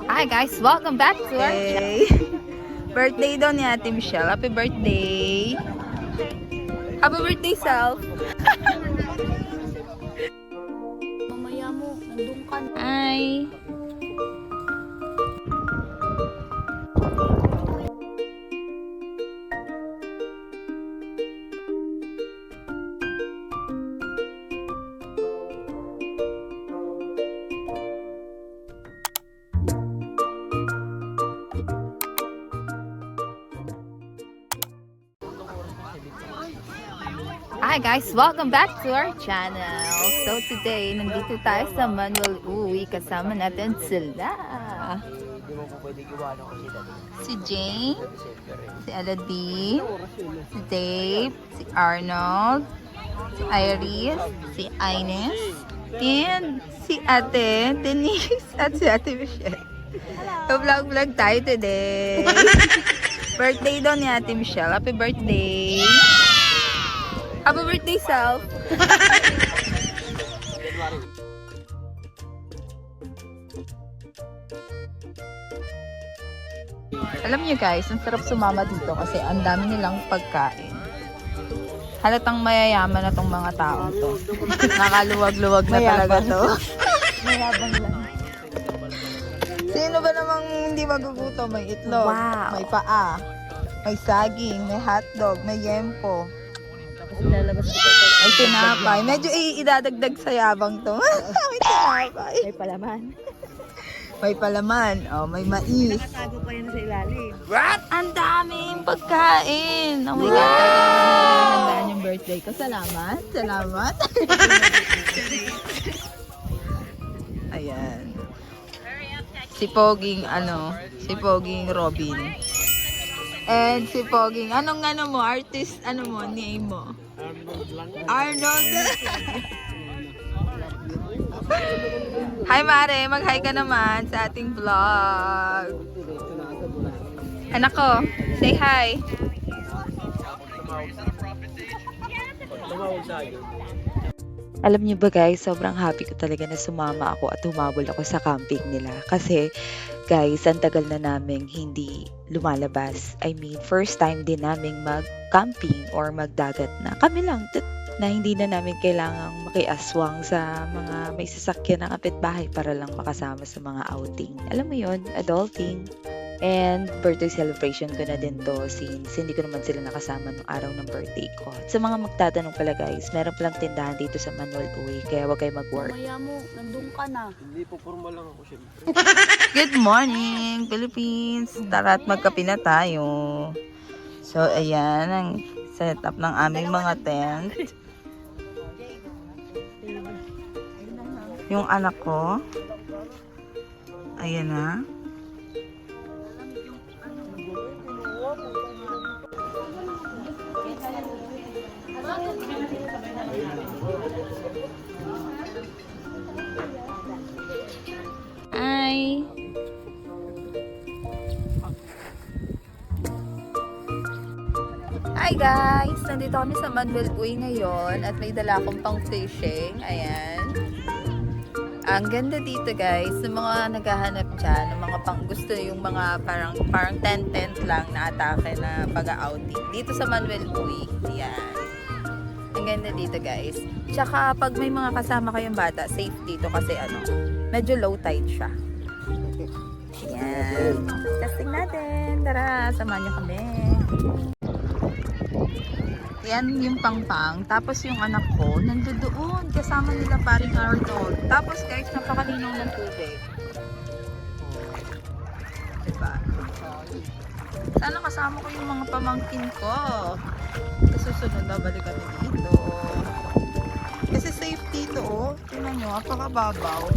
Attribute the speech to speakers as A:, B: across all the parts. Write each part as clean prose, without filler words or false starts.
A: Hi guys, welcome back to our birthday daw ni Ate Michelle. Happy birthday! Happy birthday, self!
B: Mamaya mo, nandun ka na.
A: Hi! Hi guys, welcome back to our channel. So today, nandito tayo sa Manuel Uy. Kasama natin sila. Si Jane, si Aladdin, si Dave, si Arnold, si Iris, si Ines, and si Ate Denise at si Ate Michelle. So vlog tayo today. Birthday daw ni Ate Michelle. Happy birthday! Happy birthday, self! Alam niyo guys, ang sarap sumama dito kasi ang dami nilang pagkain. Halatang mayayaman na tong mga taong to. Nakaluwag-luwag na talaga to.
B: Mayabang lang.
A: Sino ba namang hindi magugutom? May itlog,
B: Wow.
A: may paa, may saging, may hotdog, may yempo.
B: Lalabas ko ito.
A: May tinapay. Medyo idadagdag sa yabang to. May tinapay.
B: May palaman.
A: May palaman. Oh, may mais.
B: Nakatago pa yan sa ilalim.
A: What? Ang daming pagkain. Oh my God. Talagang nandaan yung birthday ko. Salamat. Salamat. Ayan. Si Poging si Poging Robin. And si Poging, anong mo, artist, name mo? Arnold. Hi Mare, mag-hi ka naman sa ating vlog. Anak ko, say hi.
C: Alam niyo ba guys, sobrang happy ko talaga na sumama ako at humabol ako sa camping nila. Kasi guys, ang tagal na naming hindi lumalabas. I mean, first time din naming mag-camping or magdagat na. Kami lang, na hindi na namin kailangang makiaswang sa mga may sasakyan ng kapitbahay para lang makasama sa mga outing. Alam mo yon, adulting. And birthday celebration ko na din to since hindi ko naman sila nakasama nung araw ng birthday ko. At sa mga magtatanong pala guys, meron palang tindahan dito sa Manuel Uy, kaya wag kayo mag-work.
B: Mamaya mo, nandun ka na.
D: Hindi po, formal lang ako syempre.
A: Good morning, Philippines! Tara at magkape na tayo. So, ayan ang setup ng aming mga tent. Yung anak ko. Ayan na. Hi! Hi guys! Nandito kami sa Manuel Uy ngayon at may dala akong pang fishing. Ayan. Ang ganda dito guys, sa mga naghahanap dyan, ng mga pang gusto yung mga parang tent lang na atake na pag-outing. Dito sa Manuel Uy. Ayan. Ang ganda dito guys. Tsaka pag may mga kasama kayong bata, safe dito kasi medyo low tide siya. Ayan. Testing natin. Tara, samahan niyo kami. Yan yung pangpang. Tapos yung anak ko, nandoon. Kasama nila paring Arnold. Tapos guys, napakalinaw ng tubig. Diba? Sana kasama ko yung mga pamangkin ko. Kasi susunod na balik kami dito. Kasi safe dito, oh. Tingnan nyo, apakababaw.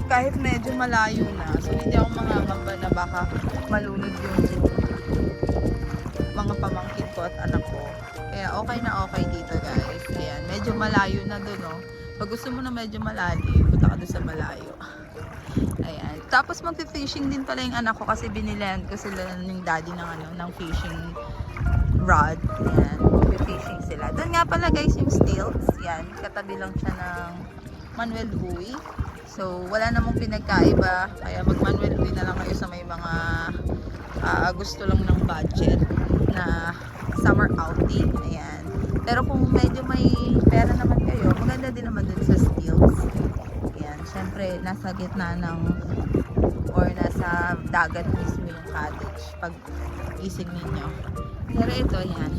A: Kahit medyo malayo na. So, hindi ako mangangamba na baka malunod yung mga pamangkin ko at anak ko. Kaya okay na okay dito guys. Ayan, medyo malayo na dun, oh. Pag gusto mo na medyo malalim, punta ka dun sa malayo. Ayan. Tapos magfi-fishing din pala yung anak ko kasi binilan ko sila ng daddy ng fishing rod. Ayan. Magfi-fishing sila. Doon nga pala guys yung stilts. Yan. Katabi lang siya ng Manuel Uy. So So, wala namang pinagkaiba. Kaya mag-Manuel Uy na lang kayo sa may mga gusto lang ng budget na summer outing. Ayan. Pero kung medyo may pera naman kayo, maganda din naman dun sa Steels. Ayan. Syempre, nasa gitna ng or nasa dagat mismo yung cottage pag isig ninyo. Pero ito, yan.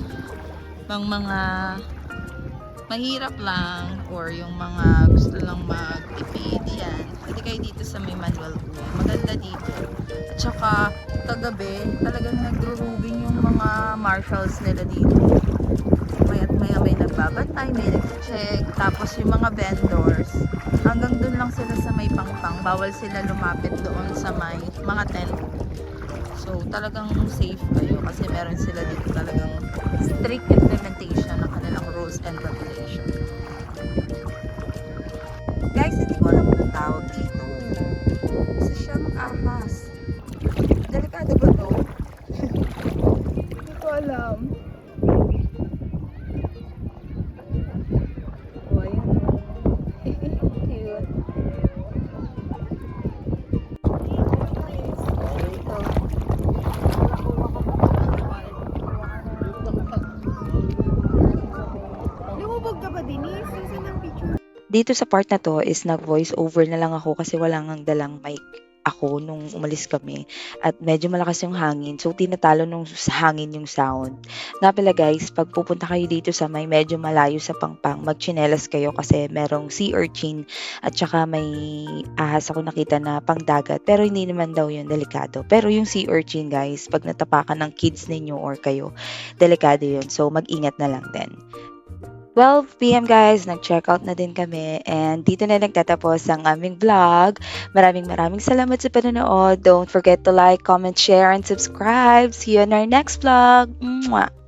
A: Mga mahirap lang or yung mga gusto lang magtipid, yan. Pwede kayo dito sa may Manuel Uy. Maganda dito. At saka, kagabi, talagang nagro-roving yung mga marshals nila dito. Maya't maya may nagbabantay, may nag-check. Tapos yung mga vendors, hanggang dun lang sila sa may pangpang. Bawal sila lumapit doon sa may mga tent. So, talagang safe kayo kasi meron sila dito talagang strict implementation ng kanilang rules and regulation. Guys, hindi ko alam kung tawag dito. Isa siyang ahas. Delikado ba to? Hindi ko alam. Oh, ayan. Cute.
B: Lumubog ka ba, Denise? Saan ang picture?
C: Dito sa part na to is nag-voice over na lang ako kasi wala ngang dalang mic ako nung umalis kami at medyo malakas yung hangin, so tinatalo nung hangin yung sound. Nga pala guys, pag pupunta kayo dito sa may medyo malayo sa Pangpang, magchinelas kayo kasi merong sea urchin at saka may ahas ako nakita na pangdagat, pero hindi naman daw yun delikado. Pero yung sea urchin guys, pag natapakan ng kids ninyo or kayo, delikado yun, so mag-ingat na lang din. 12 PM guys, nag-check out na din kami and dito na nagtatapos ang aming vlog. Maraming salamat sa panonood. Don't forget to like, comment, share, and subscribe. See you on our next vlog. Mwah!